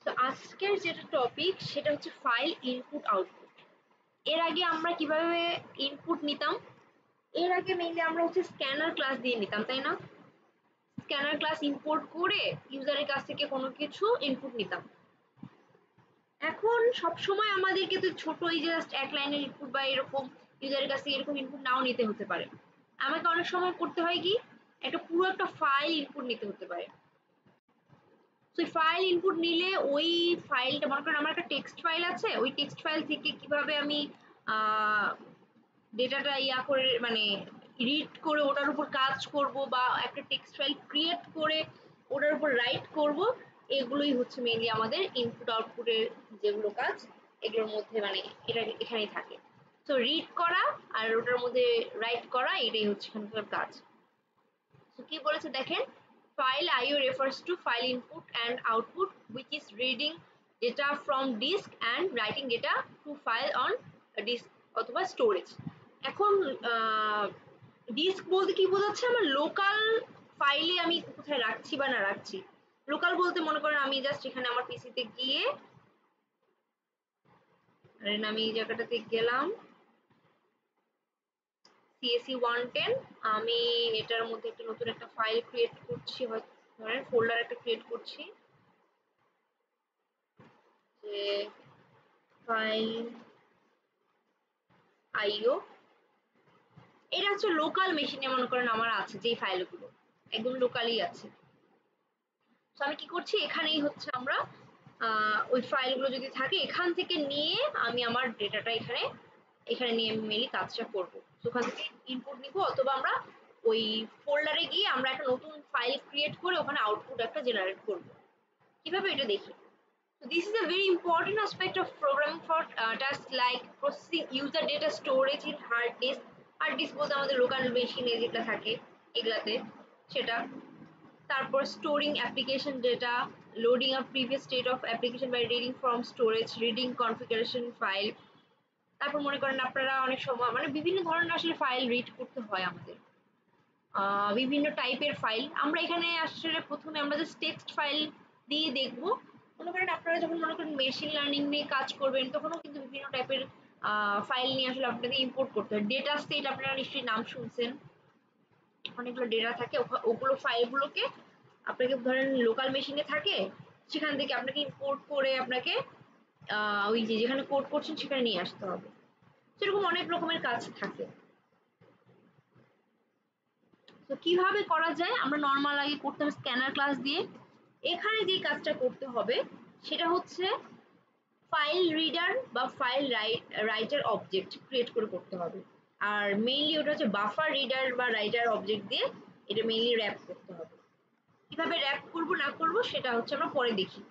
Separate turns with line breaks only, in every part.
তো আজকের যেটা টপিক সেটা হচ্ছে ফাইল ইনপুট আউটপুট। এর আগে আমরা কিভাবে ইনপুট নিতাম? এর আগে মেইনলি আমরা হচ্ছে স্ক্যানার ক্লাস দিয়ে নিতাম, তাই না? স্ক্যানার ক্লাস ইম্পোর্ট করে ইউজারের কাছ থেকে কোনো কিছু ইনপুট নিতাম। এখন সবসময় আমাদেরকে তো ছোট এই জাস্ট এক লাইনের ইনপুট বা এরকম ইউজারের কাছ থেকে এরকম ইনপুট নাও নিতে হতে পারে। আমাকে অনেক সময় করতে হয় কি, একটা পুরো একটা ফাইল ইনপুট নিতে হতে পারে। তো ফাইল ইনপুট নিলে ওই ফাইলটা, মনে করেন আমার একটা টেক্সট ফাইল আছে, ওই টেক্সট ফাইল থেকে কিভাবে আমি ডেটাটা করে মানে রিড করে ওটার উপর কাজ করব বা একটা টেক্সট ফাইল ক্রিয়েট করে ওটার উপর রাইট করব, এগুলোই হচ্ছে মেইনলি আমাদের ইনপুট আউটপুটের যেগুলো কাজ, এগুলোর মধ্যে মানে এটা এখানেই থাকে। তো রিড করা আর ওটার মধ্যে রাইট করা, এটাই হচ্ছে এখানকার কাজ। তো কি বলেছে দেখেন, file IO refers to file input and output which is reading data from disk and writing data to file on a disk অথবা স্টোরেজ। এখন ডিস্ক বলতে কি বোঝাচ্ছে, আমার লোকাল ফাইলে আমি কোথায় রাখছি বা না রাখছি। লোকাল বলতে মনে করেন আমি জাস্ট এখানে আমার পিসিতে গিয়ে আমি এই জায়গাটাতে গেলাম CSE 110, আমি এটার মধ্যে একটা নতুন একটা ফাইল ক্রিয়েট করছি, ধরেন ফোল্ডার একটা ক্রিয়েট করছি, যে ফাইল আইও। এটা হচ্ছে লোকাল মেশিনে মনে করেন আমার আছে যে ফাইলগুলো একদম লোকালই আছে। তো আমি কি করছি, এখানেই হচ্ছে আমরা ওই ফাইলগুলো যদি থাকে এখান থেকে নিয়ে আমি আমার ডেটাটা এখানে এখানে নিয়ে আমি মেইনলি কাজটা করব। ওখান থেকে ইনপুট নিব, অথবা আমরা ওই ফোল্ডারে গিয়ে আমরা একটা নতুন ফাইল ক্রিয়েট করে ওখানে আউটপুট একটা জেনারেট করব। কিভাবে এটা দেখি। So this is a very important aspect of programming for tasks like processing user data storage in hard disk. Hard disk বলতে আমাদের লোকাল মেশিনে যেটা থাকে এগুলাতে সেটা। তারপর storing application data, loading a previous state of application by reading from storage, reading configuration file. তারপর মনে করেন আপনারা অনেক সময় মানে বিভিন্ন ধরনের আসলে ফাইল রিড করতে হয় আমাদের, বিভিন্ন টাইপের ফাইল। আমরা এখানে আসলে প্রথমে আমরা জাস্ট টেক্সট ফাইল দিয়ে দেখব। মনে করেন আপনারা যখন মনে করেন মেশিন লার্নিং নিয়ে কাজ করবেন তখনও কিন্তু বিভিন্ন টাইপের ফাইল নিয়ে আসলে আপনাদের ইম্পোর্ট করতে হয়। ডেটা সেট আপনারা নিশ্চয়ই নাম শুনছেন, অনেকগুলো ডেটা থাকে, ওগুলো ফাইলগুলোকে আপনাকে ধরেন লোকাল মেশিনে থাকে, সেখান থেকে আপনাকে ইম্পোর্ট করে আপনাকে ওই যে যেখানে কোড করছেন সেখানে নিয়ে আসতে হবে। সেরকম অনেক রকমের কাজ থাকে। তো কিভাবে করা যায়, আমরা নর্মাল আগে করতাম স্ক্যানার ক্লাস দিয়ে। এখানে যে কাজটা করতে হবে সেটা হচ্ছে ফাইল রিডার বা ফাইল রাইটার অবজেক্ট ক্রিয়েট করে করতে হবে। আর মেইনলি ওটা হচ্ছে বাফার রিডার বা রাইটার অবজেক্ট দিয়ে এটা মেইনলি র্যাপ করতে হবে। কিভাবে র্যাপ করব না করব সেটা হচ্ছে আমরা পরে দেখি।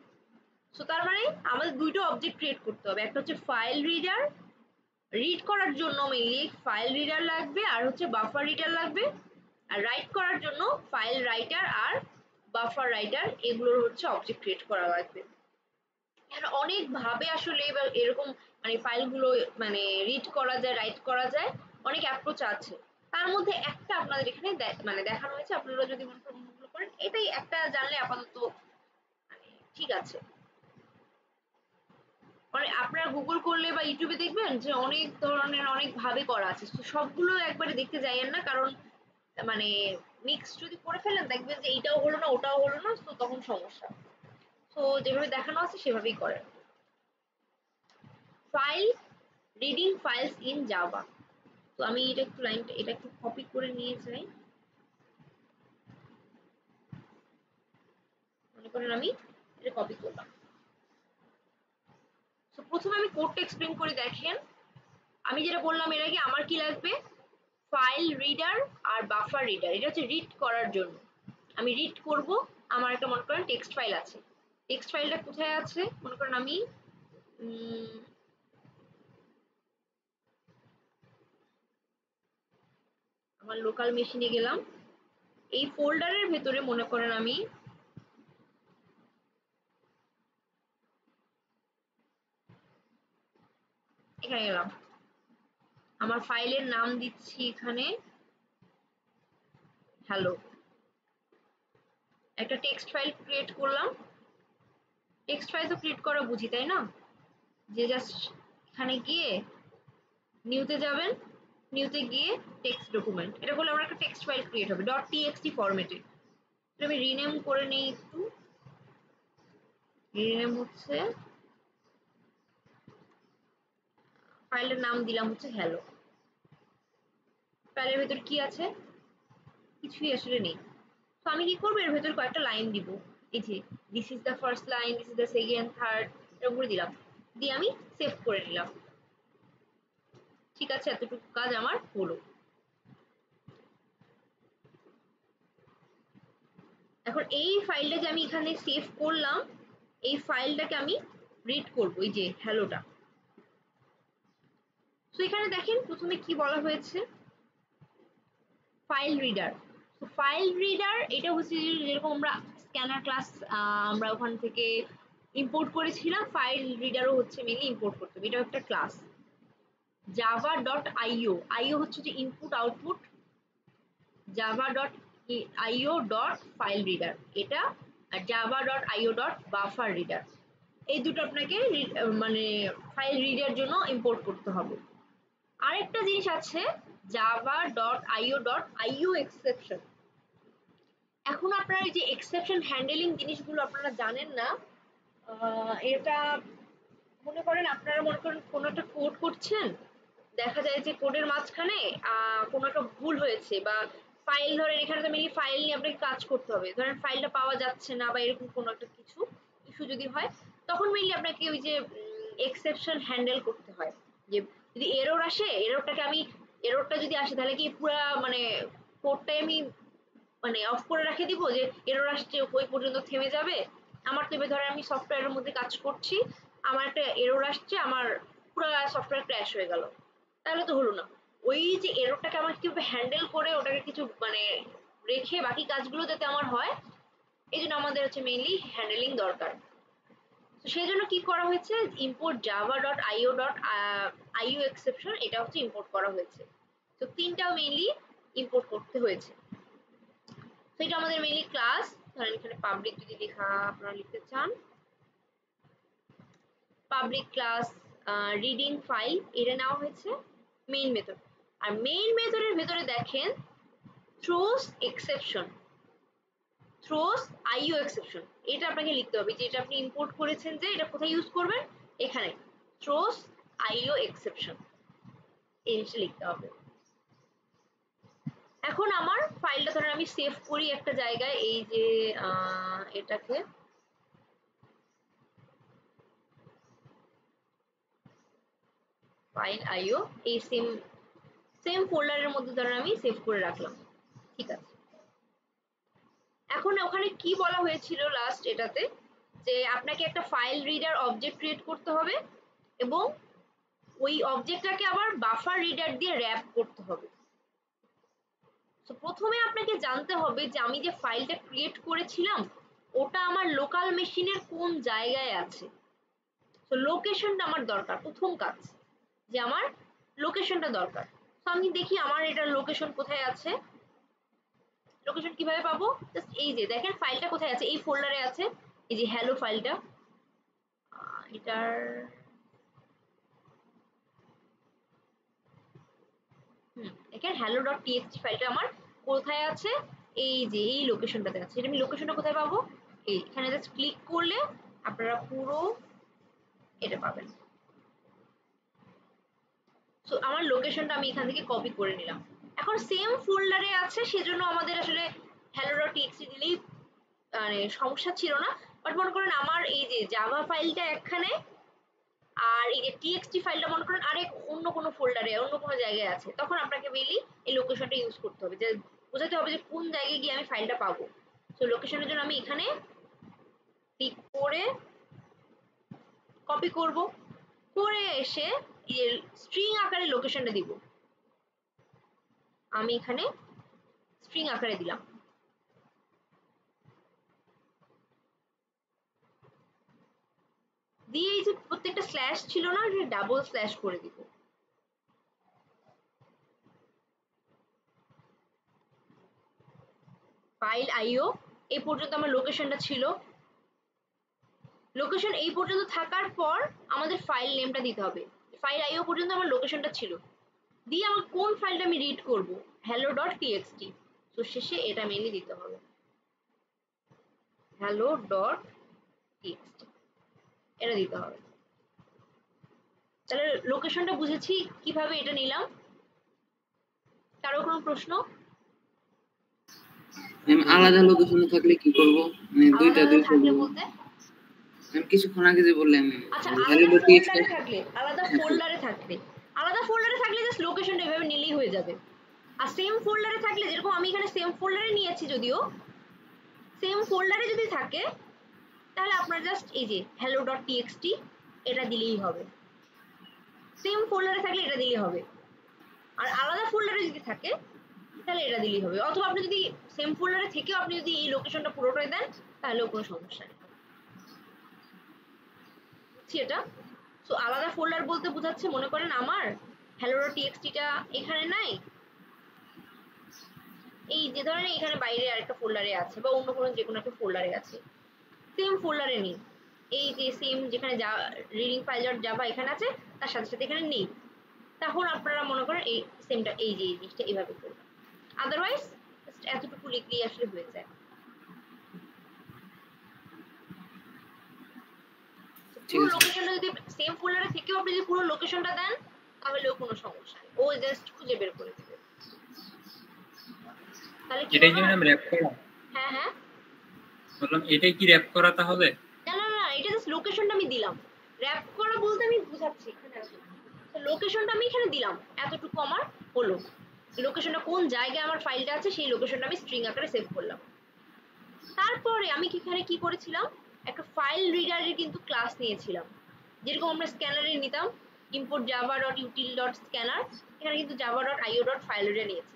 সো তার মানে আমাদের দুইটা অবজেক্ট ক্রিয়েট করতে হবে, একটা হচ্ছে ফাইল রিডার, রিড করার জন্য মেইনলি ফাইল রিডার লাগবে, আর হচ্ছে বাফার রিডার লাগবে। আর রাইট করার জন্য ফাইল রাইটার আর বাফার রাইটার, এগুলোর হচ্ছে অবজেক্ট ক্রিয়েট করা লাগবে। অনেক ভাবে আসলে এরকম মানে ফাইলগুলো মানে রিড করা যায়, রাইট করা যায়, অনেক অ্যাপ্রোচ আছে। তার মধ্যে একটা আপনাদের এখানে মানে দেখানো হয়েছে, আপনারা যদি মনে করেন এটাই একটা জানলে আপাতত মানে ঠিক আছে। মানে আপনারা গুগল করলে বা ইউটিউবে দেখবেন যে অনেক ধরনের অনেক ভাবে করা আছে, তো সবগুলো একবারে দেখতে যাইয়েন না, কারণ মানে মিক্স যদি করে ফেলেন দেখবেন যে এইটাও হলো না ওটাও হলো না, তো তখন সমস্যা। তো যেভাবে দেখানো আছে সেভাবেই করেন। File reading files in Java. তো আমি এটা একটু লাইনটা এটা একটু কপি করে নিয়ে যাই, মনে করেন আমি এটা কপি করলাম। তো প্রথমে আমি কোডটা এক্সপ্লেন করে দেখেন। আমি যেটা বললাম এর আগে, আমার কি লাগবে, ফাইল রিডার আর বাফার রিডার। এটা হচ্ছে রিড করার জন্য, আমি রিড করব। আমার একটা মনে করেন টেক্সট ফাইল আছে, টেক্সট ফাইলটা কোথায় আছে, মনে করেন আমি আমার লোকাল মেশিনে গেলাম, এই ফোল্ডারের ভেতরে মনে করেন আমি এখানে গেলাম, আমার ফাইলের নাম দিচ্ছি এখানে হ্যালো, একটা টেক্সট ফাইল ক্রিয়েট করলাম। টেক্সট ফাইল তো ক্রিয়েট করা বুঝি তাই না, যে জাস্ট এখানে গিয়ে নিউতে যাবেন, নিউতে গিয়ে টেক্সট ডকুমেন্ট, এটা করলে আমার একটা টেক্সট ফাইল ক্রিয়েট হবে ডট টিএক্সটি ফরম্যাটে। আমি রিনেম করে নিই একটু, রিনেম হচ্ছে, ফাইলের নাম দিলাম হচ্ছে হ্যালো। ফাইলের ভেতর কি আছে, কিছুই আসলে নেই। তো আমি কি করবো, এর ভেতর কয়েকটা লাইন দিব, এই যে this is the first line, this is the second, third, এরকম করে দিলাম, দিয়ে আমি সেভ করে নিলাম। ঠিক আছে, এতটুকু কাজ আমার হলো। এখন এই ফাইলটা যে আমি এখানে সেভ করলাম, এই ফাইলটাকে আমি রিড করবো, এই যে হ্যালোটা। তো এখানে দেখেন প্রথমে কি বলা হয়েছে, ফাইল রিডার। তো ফাইল রিডার এটা হচ্ছে যেরকম আমরা স্ক্যানার ক্লাস আমরা ওখান থেকে ইম্পোর্ট করেছিলাম, ফাইল রিডারও হচ্ছে মেনলি ইম্পোর্ট করতে হবে, এটা একটা ক্লাস। জাভা ডট আইও, আইও হচ্ছে যে ইনপুট আউটপুট, জাভা ডট আইও ডট ফাইল রিডার এটা, আর জাভা ডট আইও ডট বাফার রিডার, এই দুটো আপনাকে মানে ফাইল রিডের জন্য ইম্পোর্ট করতে হবে। আরেকটা জিনিস আছে জাভা ডট আইও ডট আইও এক্সেপশন। এখন আপনারা এই যে এক্সেপশন হ্যান্ডেলিং জিনিসগুলো আপনারা জানেন না, এটা মনে করেন আপনারা মনে করেন কোনো একটা কোড করছেন, দেখা যায় যে কোডের মাঝখানে কোনো একটা ভুল হয়েছে, বা ফাইল ধরেন এখানে তো মেনলি ফাইল নিয়ে আপনাকে কাজ করতে হবে, ধরেন ফাইলটা পাওয়া যাচ্ছে না বা এরকম কোনো একটা কিছু ইস্যু যদি হয়, তখন মেনলি আপনাকে ওই যে এক্সেপশন হ্যান্ডেল করতে হয়। যে যদি এরর আসে, এররটাকে আমি, এররটা যদি আসে তাহলে কি পুরা মানে কোডটাই আমি মানে অফ করে রেখে দিব, যে এরর আসছে ওই পর্যন্ত থেমে যাবে। আমার তো এবার ধরেন আমি সফটওয়্যারের মধ্যে কাজ করছি, আমার একটা এরর আসছে, আমার পুরো সফটওয়্যার ক্র্যাশ হয়ে গেল, তাহলে তো হলো না। ওই যে এররটাকে আমার কিভাবে হ্যান্ডেল করে ওটাকে কিছু মানে রেখে বাকি কাজগুলো যাতে আমার হয়, এই জন্য আমাদের হচ্ছে মেইনলি হ্যান্ডেলিং দরকার। তো সেই জন্য কি করা হয়েছে, ইম্পোর্ট জাভা ডট আইও ডট আইও এক্সেপশন, এটা হচ্ছে ইম্পোর্ট করা হয়েছে। তো তিনটাও মেইনলি ইম্পোর্ট করতে হয়েছে। তো এটা আমাদের মেইনলি ক্লাস, ধরেন এখানে পাবলিক যদি লেখা আপনারা লিখতে চান, পাবলিক ক্লাস রিডিং ফাইল, এটা নেওয়া হয়েছে মেইন মেথড। আর মেইন মেথডের ভেতরে দেখেন থ্রোস এক্সেপশন, থ্রোস আইও এক্সেপশন, এটা আপনাকে লিখতে হবে, যেটা আপনি ইম্পোর্ট করেছেন, যে এটা কোথায় ইউজ করবেন, এখানে থ্রোস আইও এক্সেপশন, এই জিনিসটা লিখতে হবে। এখন আমার ফাইলটা ধরেন আমি সেভ করি একটা জায়গায়, এই যে এটাকে ফাইল আইও, এই সেম সেম ফোল্ডারের মধ্যে ধরেন আমি সেভ করে রাখলাম। ঠিক আছে, এখন ওখানে কি বলা হয়েছিল লাস্ট এটাতে, যে আপনাকে একটা ফাইল রিডার অবজেক্ট ক্রিয়েট করতে হবে, এবং ওই অবজেক্টটাকে আবার বাফার রিডার দিয়ে র‍্যাপ করতে হবে। তো প্রথমে আপনাকে জানতে হবে যে আমি যে ফাইলটা ক্রিয়েট করেছিলাম ওটা আমার লোকাল মেশিনের কোন জায়গায় আছে। তো লোকেশনটা আমার দরকার, প্রথম কাজ যে আমার লোকেশনটা দরকার। তো আমি দেখি আমার এটার লোকেশন কোথায় আছে। লোকেশন কিভাবে পাবো, জাস্ট এই যে দেখেন ফাইলটা কোথায় আছে, এই ফোল্ডারে আছে, এই যে হ্যালো ফাইলটা, এটার দেখেন হ্যালো ডট টিএক্সটি ফাইলটা আমার কোথায় আছে, এই যে এই লোকেশনটাতে আছে। এটা আমি লোকেশনটা কোথায় পাবো, এই এখানে জাস্ট ক্লিক করলে আপনারা পুরো এটা পাবেন। সো আমার লোকেশনটা আমি এখান থেকে কপি করে নিলাম। এখন সেম ফোল্ডারে আছে, সেজন্য আমাদের আসলে হ্যালো ডট টিএক্সটি দিলেই মানে সমস্যা ছিল না। বাট মনে করেন আমার এই যে জাভা ফাইলটা একখানে, আর এই যে টিএক্সটি ফাইলটা মনে করেন আরেক অন্য কোনো ফোল্ডারে অন্য কোনো জায়গায় আছে, তখন আপনাকে মেইনলি এই লোকেশনটা ইউজ করতে হবে, যে বোঝাতে হবে যে কোন জায়গায় গিয়ে আমি ফাইলটা পাবো। তো লোকেশনের জন্য আমি এখানে ক্লিক করে কপি করব, করে এসে এই স্ট্রিং আকারে লোকেশনটা দিব, আমি এখানে স্ট্রিং আকারে দিলাম, দিয়ে এই যে প্রত্যেকটা স্ল্যাশ ছিল না, ডাবল স্ল্যাশ করে দিব। ফাইল আইও এই পর্যন্ত আমার লোকেশনটা ছিল, লোকেশন এই পর্যন্ত থাকার পর আমাদের ফাইল নেমটা দিতে হবে। ফাইল আইও পর্যন্ত আমার লোকেশনটা ছিল, দিয়ে আমার কোন ফাইলটা আমি রিড করব, hello.txt। তো শেষে এটা মেনলি দিতে হবে, hello.txt, এটা দিতে হবে। তাহলে লোকেশনটা বুঝেছি কিভাবে এটা নিলাম। কারো কোনো প্রশ্ন?
আলাদা লোকেশনে থাকলে কি করব? মানে দুইটা
আলাদা থাকলে বলতে
আমি কিছুক্ষণ আগে যে বললাম।
আচ্ছা, আলাদা ফোল্ডারে থাকলে, আলাদা ফোল্ডারে জাস্ট লোকেশনটা এভাবে নিলেই হয়ে যাবে। আর সেম ফোল্ডারে থাকলে, যেরকম আমি এখানে সেম ফোল্ডারে নিয়েছি, যদিও সেম ফোল্ডারে যদি থাকে তাহলে আপনার জাস্ট এই যে hello.txt এটা দিলেই হবে। সেম ফোল্ডারে থাকলে এটা দিলেই হবে, আর আলাদা ফোল্ডারে যদি থাকে তাহলে এটা দিলেই হবে। অথবা আপনি যদি সেম ফোল্ডারে থেকেও আপনি যদি এই লোকেশনটা পুরোটাই দেন তাহলেও কোনো সমস্যা নেই। বুঝছি এটা। সো আলাদা ফোল্ডার বলতে বোঝাচ্ছে, মনে করেন আমার hello.txt টা এখানে নাই, এই যে ধরেন এখানে বাইরে আরেকটা ফোল্ডারে আছে, বা অন্য কোনো যে কোনো একটা ফোল্ডারে আছে, সেম ফোল্ডারে নেই, এই যে সেম যেখানে রিডিং ফাইল ডট জাভা এখানে আছে তার সাথে সাথে এখানে নেই, তখন আপনারা মনে করেন এই সেমটা এই যে এই জিনিসটা এইভাবে করবেন। আদারওয়াইজ এতটুকু লিখলেই আসলে হয়ে যায়। পুরো লোকেশনটা যদি সেম ফোল্ডারে থেকেও আপনি যদি পুরো লোকেশনটা দেন তাহলেও কোনো সমস্যা নেই, ও জাস্ট খুঁজে বের করে দেবে। তাহলে কি
এটাই কি নাম র‍্যাপ করা?
হ্যাঁ হ্যাঁ
বললাম এটাই কি র‍্যাপ করা তাহলে?
না না না, এটা জাস্ট লোকেশনটা আমি দিলাম। র‍্যাপ করা বলতে আমি বুঝাচ্ছি, এখানে আছে তো লোকেশনটা আমি এখানে দিলাম, এতটুকু আমার হলো। লোকেশনটা কোন জায়গায় আমার ফাইলটা আছে সেই লোকেশনটা আমি স্ট্রিং আকারে সেভ করলাম। তারপরে আমি এখানে কি করেছিলাম, একটা ফাইল রিডারের কিন্তু ক্লাস নিয়েছিলাম, যেরকম আমরা স্ক্যানারে নিতাম import java.util.scanner, এখানে কিন্তু java.io.file reader নিয়েছি।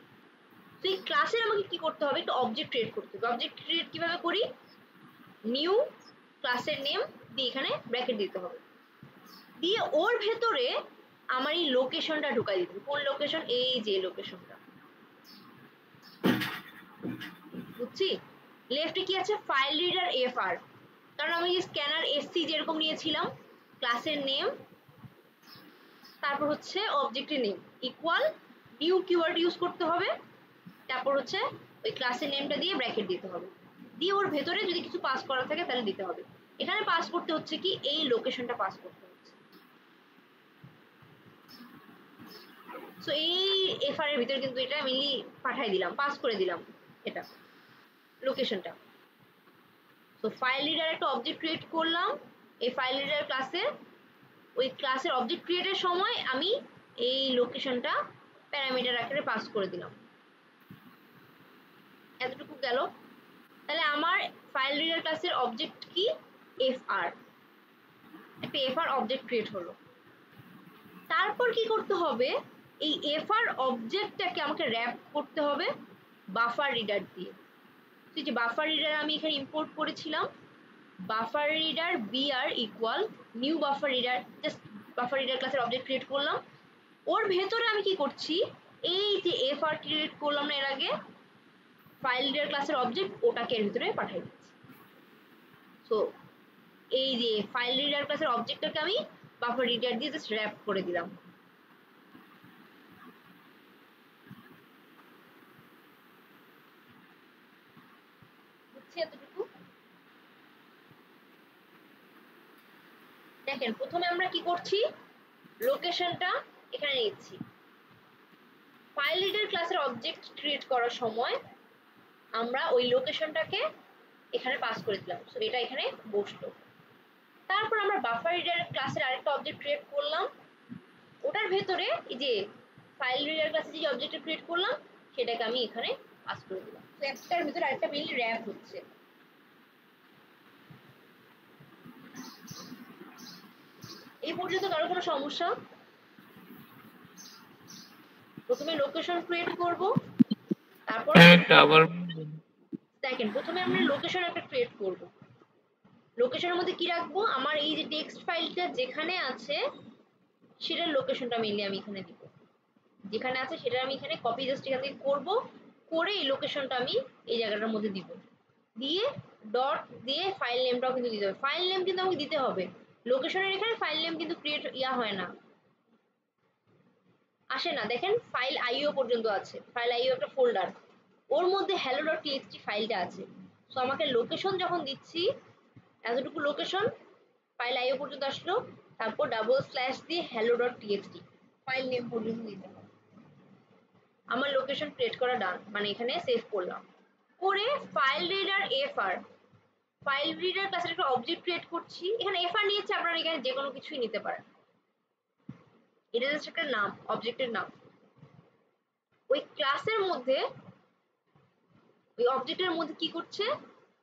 তো এই ক্লাসে আমাকে কি করতে হবে, একটা অবজেক্ট ক্রিয়েট করতে হবে। অবজেক্ট ক্রিয়েট কিভাবে করি, নিউ ক্লাসের নেম দিয়ে এখানে ব্র্যাকেট দিতে হবে, দিয়ে ওর ভেতরে আমার এই লোকেশনটা ঢুকাই দিতে হবে। কোন লোকেশন, এই যে লোকেশনটা, বুঝছি। লেফটে কি আছে, ফাইল রিডার এফআর, কারণ আমি স্ক্যানার এসসি যেরকম নিয়েছিলাম, ক্লাসের নেম, তারপর হচ্ছে অবজেক্টের name equal new keyword use করতে হবে, তারপর হচ্ছে ওই ক্লাসের নেমটা দিয়ে ব্র্যাকেট দিতে হবে, দিয়ে ওর ভেতরে যদি কিছু পাস করা থাকে তাহলে দিতে হবে। এখানে পাস করতে হচ্ছে কি, এই লোকেশনটা পাস করতে হচ্ছে। সো এই এফআর এর ভিতরে কিন্তু এটা আমি পাঠাই দিলাম, পাস করে দিলাম এটা লোকেশনটা। তো ফাইল রিডার একটা অবজেক্ট ক্রিয়েট করলাম, এই ফাইল রিডার ক্লাসে ওই ক্লাসের অবজেক্ট ক্রিয়েটের সময় আমি এই লোকেশনটা প্যারামিটার আকারে পাস করে দিলাম। এতটুকু গেল। তাহলে আমার ফাইল রিডার ক্লাসের অবজেক্ট কি, এফআর, একটা এফআর অবজেক্ট ক্রিয়েট হলো। তারপর কি করতে হবে, এই এফআর অবজেক্টটাকে আমাকে র‍্যাপ করতে হবে বাফার রিডার দিয়ে। এই যে বাফার রিডার আমি এখানে ইম্পোর্ট করেছিলাম, buffer reader BR equal new buffer reader, just buffer reader ক্লাসের অবজেক্ট ক্রিয়েট করলাম। ওর ভেতরে আমি কি করছি, এই যে এফআর ক্রিয়েট করলাম না এর আগে ফাইল রিডার ক্লাসের অবজেক্ট, ওটাকে এর ভিতরে পাঠিয়ে দিচ্ছি। সো এই যে ফাইল রিডার ক্লাসের অবজেক্টটাকে আমি বাফার রিডার দিয়ে জাস্ট র‍্যাপ করে দিলাম। বুঝছি এতটুকু। দেখেন প্রথমে আমরা কি করছি, লোকেশনটা এখানে নিচ্ছি, ফাইল রিডার ক্লাসের অবজেক্ট ক্রিয়েট করার সময় আমরা ওই লোকেশনটাকে এখানে পাস করে দিলাম, সো এটা এখানে বসলো। তারপর আমরা বাফার রিডার ক্লাসের আরেকটা অবজেক্ট ক্রিয়েট করলাম, ওটার ভেতরে এই যে ফাইল রিডার ক্লাসে যে অবজেক্টটা ক্রিয়েট করলাম সেটাকে আমি এখানে পাস করে দিলাম। তো একটার ভিতরে আরেকটা মেইনলি র‍্যাপ হচ্ছে। এই পর্যন্ত কারো কোনো সমস্যা? প্রথমে লোকেশন ক্রিয়েট করব, তারপর দেখেন প্রথমে আমরা লোকেশন একটা ক্রিয়েট করব। লোকেশনের মধ্যে কি রাখবো, আমার এই যে টেক্সট ফাইলটা যেখানে আছে সেটার লোকেশনটা মেইনলি আমি এখানে দিব, যেখানে আছে সেটা আমি এখানে কপি জাস্ট এখান থেকে করব, করে এই লোকেশনটা আমি এই জায়গাটার মধ্যে দিব। দিয়ে ডট দিয়ে ফাইল নেমটাও কিন্তু দিতে হবে। ফাইল নেম কিন্তু আমাকে দিতে হবে, লোকেশনের এখানে ফাইল নেম কিন্তু ক্রিয়েট হয় না, আসে না। দেখেন ফাইল আইও পর্যন্ত আছে, ফাইল আইও একটা ফোল্ডার, ওর মধ্যে hello.txt ফাইলটা আছে। সো আমাকে লোকেশন যখন দিচ্ছি, এতটুকু লোকেশন ফাইল আইও পর্যন্ত আসলো, তারপর ডাবল স্ল্যাশ দিয়ে hello.txt ফাইল নেম পর্যন্ত দিতে হবে। আমার লোকেশন ক্রিয়েট করা ডান, মানে এখানে সেভ করলাম। করে file reader FR, file reader ক্লাসের একটা অবজেক্ট ক্রিয়েট করছি। এখানে এফআর নিয়েছে, আপনারা এখানে যে কোনো কিছুই নিতে পারেন, এটা জাস্ট একটা নাম, অবজেক্টের নাম। ওই ক্লাসের মধ্যে, ওই অবজেক্টের মধ্যে কি করছে,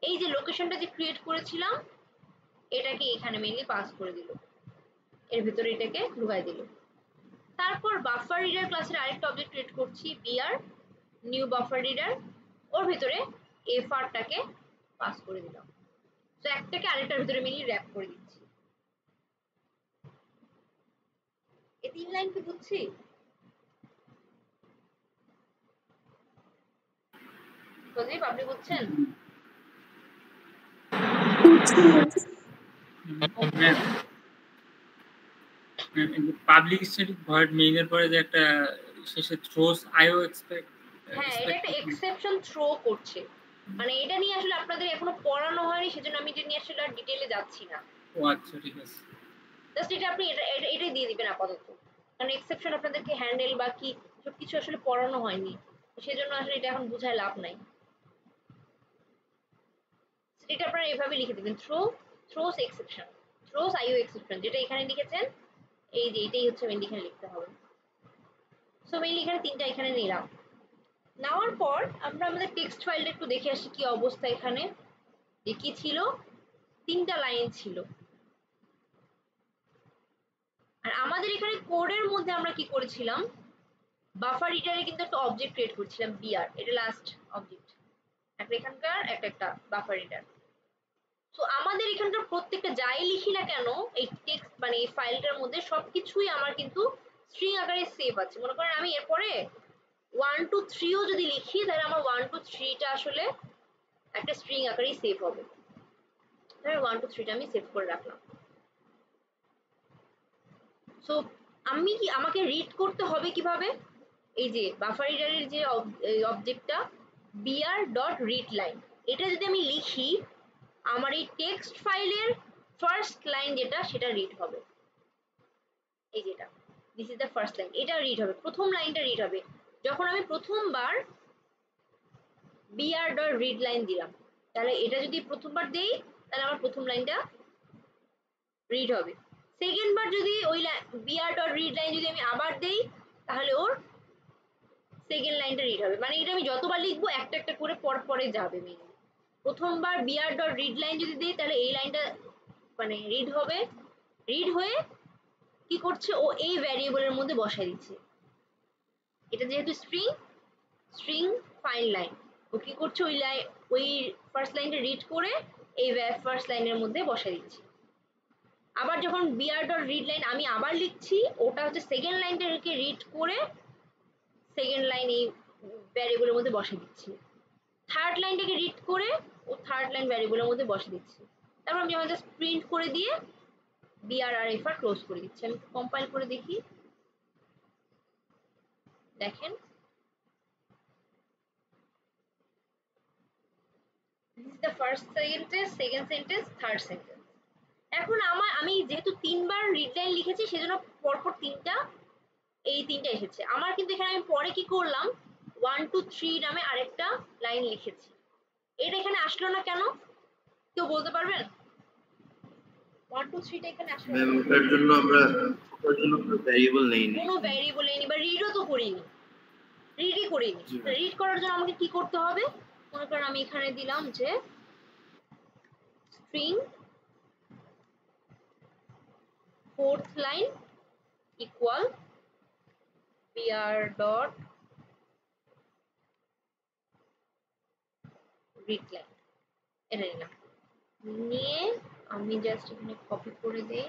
এই যে লোকেশনটা যে ক্রিয়েট করেছিলাম এটাকে এখানে মেনলি পাস করে দিল, এর ভিতরে এটাকে ঢুকাই দিল। তারপর বাফার রিডার ক্লাসের আরেকটা অবজেক্ট ক্রিয়েট করছি, বিআর নিউ বাফার রিডার, ওর ভিতরে এফআরটাকে পাস করে দিলাম। তো একটাকে আরেকটার ভিতরে মেনলি র‍্যাপ করে দিচ্ছি। এই 3 লাইন কি বুঝছি? সজীব আপনি বুঝছেন?
পাবলিক স্ট্যাটিক ভয়েড মেইনের পরে যে একটা শেষে থ্রোস আইও এক্সপেক্ট,
হ্যাঁ, এটা একটা এক্সেপশন থ্রো করছে, মানে এটা নিয়ে আসলে আপনাদের এখনো পড়ানো হয়নি, সেজন্য আমি এটা নিয়ে আসলে আর ডিটেইলে যাচ্ছি না।
ও আচ্ছা ঠিক আছে,
জাস্ট এটা আপনি এটাই দিয়ে দিবেন আপাতত, কারণ এক্সেপশন আপনাদেরকে হ্যান্ডেল বা কি সবকিছু আসলে পড়ানো হয়নি, সেজন্য আসলে এটা এখন বোঝায় লাভ নাই। এটা আপনারা এভাবে লিখে দিবেন, থ্রোস এক্সেপশন, থ্রোস আইও এক্সেপশন, যেটা এখানে লিখেছেন এই যে এটাই হচ্ছে মেইনলি এখানে লিখতে হবে। সো মেইনলি এখানে 3টা এখানে নিলাম। নেওয়ার পর আমরা আমাদের টেক্সট ফাইলটা একটু দেখে আসি কি অবস্থা। এখানে কি ছিল, 3টা লাইন ছিল। আর আমাদের এখানে কোডের মধ্যে আমরা কি করেছিলাম, বাফার রিডারে কিন্তু একটা অবজেক্ট ক্রিয়েট করছিলাম, বিআর, এটা লাস্ট অবজেক্ট, একটা এখানকার একটা বাফার রিডার। তো আমাদের এখানকার প্রত্যেকটা যাই লিখি না কেন এই টেক্সট মানে এই ফাইলটার মধ্যে সবকিছুই আমার কিন্তু স্ট্রিং আকারে সেভ আছে। মনে করেন আমি এরপরে 1 2 3 ও যদি লিখি, তাহলে আমার 1 2 3টা আসলে একটা স্ট্রিং আকারেই সেভ হবে। তাহলে 1 2 3টা আমি সেভ করে রাখলাম। সো আমাকে রিড করতে হবে কিভাবে, এই যে বাফার রিডারের যে অবজেক্টটা br.readline, এটা যদি আমি লিখি, আমার এই টেক্সট ফাইলের ফার্স্ট লাইন যেটা সেটা রিড হবে। এই যেটা this is the first line, এটা রিড হবে, প্রথম লাইনটা রিড হবে। যখন আমি প্রথমবার br.readline দিলাম, তাহলে এটা যদি প্রথমবার দেই তাহলে আমার প্রথম লাইনটা রিড হবে। সেকেন্ড বার যদি ওই br.readline যদি আমি আবার দেই, তাহলে ওর সেকেন্ড লাইনটা রিড হবে। মানে এটা আমি যতবার লিখবো একটা একটা করে পরে যাবে মেইনলি। প্রথমবার br.readline যদি দেই, তাহলে এই লাইনটা মানে রিড হবে, রিড হয়ে কি করছে, ও এই ভ্যারিয়েবলের মধ্যে বসাই দিচ্ছে। এটা যেহেতু স্ট্রিং ফাইল লাইন, ও কি করছে, ওই ফার্স্ট লাইনটা রিড করে এই ফার্স্ট লাইনের মধ্যে বসাই দিচ্ছে। আবার যখন br.readline আমি আবার লিখছি, ওটা হচ্ছে সেকেন্ড লাইনটাকে রিড করে সেকেন্ড লাইন এই ভ্যারিয়েবলের মধ্যে বসিয়ে দিচ্ছি। থার্ড লাইনটাকে রিড করে ও থার্ড লাইন ভ্যারিয়েবলের মধ্যে বসিয়ে দিচ্ছি। তারপর আমি যখন জাস্ট প্রিন্ট করে দিয়ে br আর fr ক্লোজ করে দিচ্ছি। আমি কম্পাইল করে দেখি, দেখেন this is the first sentence, second sentence, third sentence। এখন আমি যেহেতু 3বার রিড লাইন লিখেছি, সেজন্য পরপর 3টা এসেছে। আমার কিন্তু এখানে আমি পরে কি করলাম, 1 2 3 নামে আরেকটা লাইন লিখেছি, এটা এখানে আসলো না কেন, কেউ বলতে পারবেন? 1 2 3টা এখানে আসলো না,
ওটার জন্য আমরা ভ্যারিয়েবল নেইনি,
কোনো ভ্যারিয়েবল নেইনি বা রিডও তো করিনি, রিডই করিনি। রিড করার জন্য আমাকে কি করতে হবে, মনে করেন আমি এখানে দিলাম যে string fourth line equal br.readline, এটা নিলাম, নিয়ে আমি জাস্ট এখানে কপি করে দেই,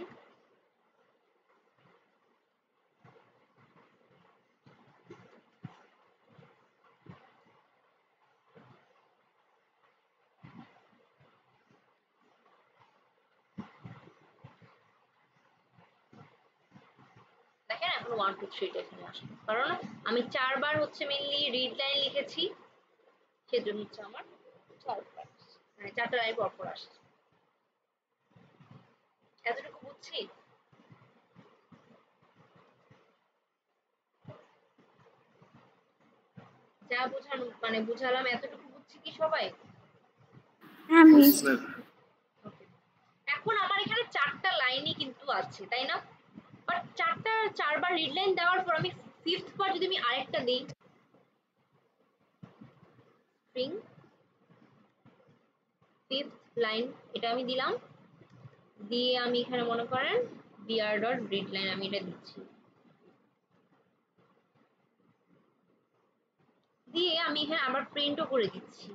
দেখেন এখন 1 2 3 টা এখানে আসলো, কারণ আমি 4 বার হচ্ছে মেইনলি রিড লাইন লিখেছি, সেজন্য হচ্ছে আমার 4 বার মানে 4টা লাইন পর পর আসছে। এতটুকু বুঝছি। যা বোঝানো মানে বুঝালাম এতটুকু বুঝছি কি সবাই? এখন আমার এখানে 4টা লাইনই কিন্তু আছে, তাই না? বাট 4 বার রিড লাইন দেওয়ার পর আমি 5th বার যদি আমি আরেকটা দেই স্ট্রিং 5th লাইন, এটা আমি দিলাম, দিয়ে আমি এখানে মনে করেন br ডট রিড লাইন আমি এটা দিচ্ছি, দিয়ে আমি এখানে আবার প্রিন্টও করে দিচ্ছি।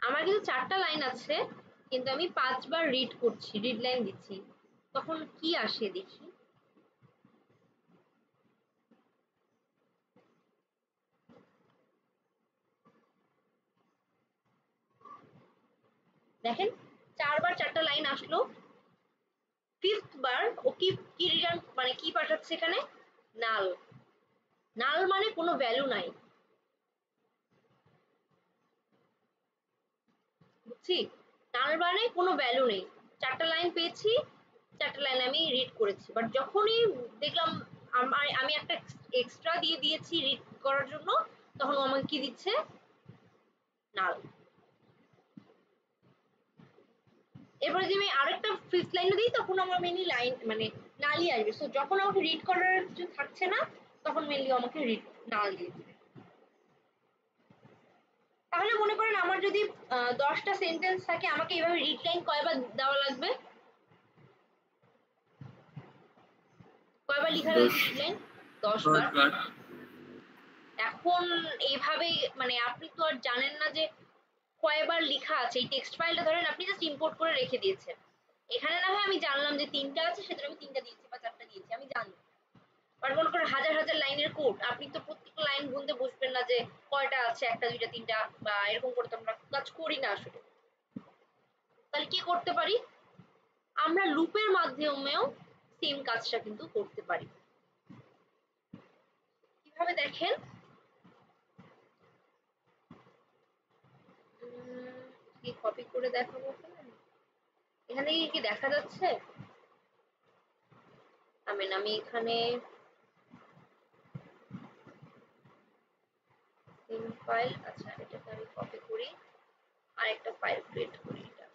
আমার কিন্তু 4টা লাইন আছে, কিন্তু আমি 5 বার রিড করছি, রিড লাইন দিচ্ছি, তখন কি আসে দেখি। দেখেন 4 বার 4টা লাইন আসলো, 5th বার ও কি কি রিটার্ন মানে কি পাঠাচ্ছে এখানে, নাল। নাল মানে কোনো ভ্যালু নাই, বুঝছি? নাল মানে কোনো ভ্যালু নেই। 4টা লাইন পেয়েছি, 4টা লাইন আমি রিড করেছি, বাট যখনই দেখলাম আমি একটা এক্সট্রা দিয়ে দিয়েছি রিড করার জন্য, তখন ও আমাকে কি দিচ্ছে, নাল। এরপরে যদি আমি আরেকটা 5th লাইনে দিই তখন আমার মেনলি লাইন মানে নালই আসবে। সো যখন আমাকে রিড করার কিছু থাকছে না, তখন মেনলি আমাকে রিড নাল দিয়ে দিবে। তাহলে মনে করেন আমার যদি 10টা সেন্টেন্স থাকে, আমাকে এইভাবে রিড লাইন কয়বার দেওয়া লাগবে, কয়বার লেখা লাগবে রিড লাইন? 10 বার। এখন এইভাবে মানে আপনি তো আর জানেন না যে কয়বার লেখা আছে। এই টেক্সট ফাইলটা ধরেন আপনি জাস্ট ইম্পোর্ট করে রেখে দিয়েছেন, এখানে না হয় আমি জানলাম যে 3টা আছে, সেজন্য আমি 3টা দিয়েছি বা 4টা দিয়েছি, আমি জানি। বাট মনে করেন হাজার হাজার লাইনের কোড, আপনি তো প্রত্যেকটা লাইন গুনতে বসবেন না যে কয়টা আছে, 1টা 2টা 3টা বা এরকম করে তো আমরা কাজ করি না আসলে। তাহলে কি করতে পারি, আমরা লুপের মাধ্যমেও সেম কাজটা কিন্তু করতে পারি। কিভাবে দেখেন, কি কপি করে দেখাবো, এখানে কি দেখা যাচ্ছে? আমি এখানে সেম ফাইল, আচ্ছা এটাকে আমি কপি করি আর একটা ফাইল ক্রিয়েট করি। এটা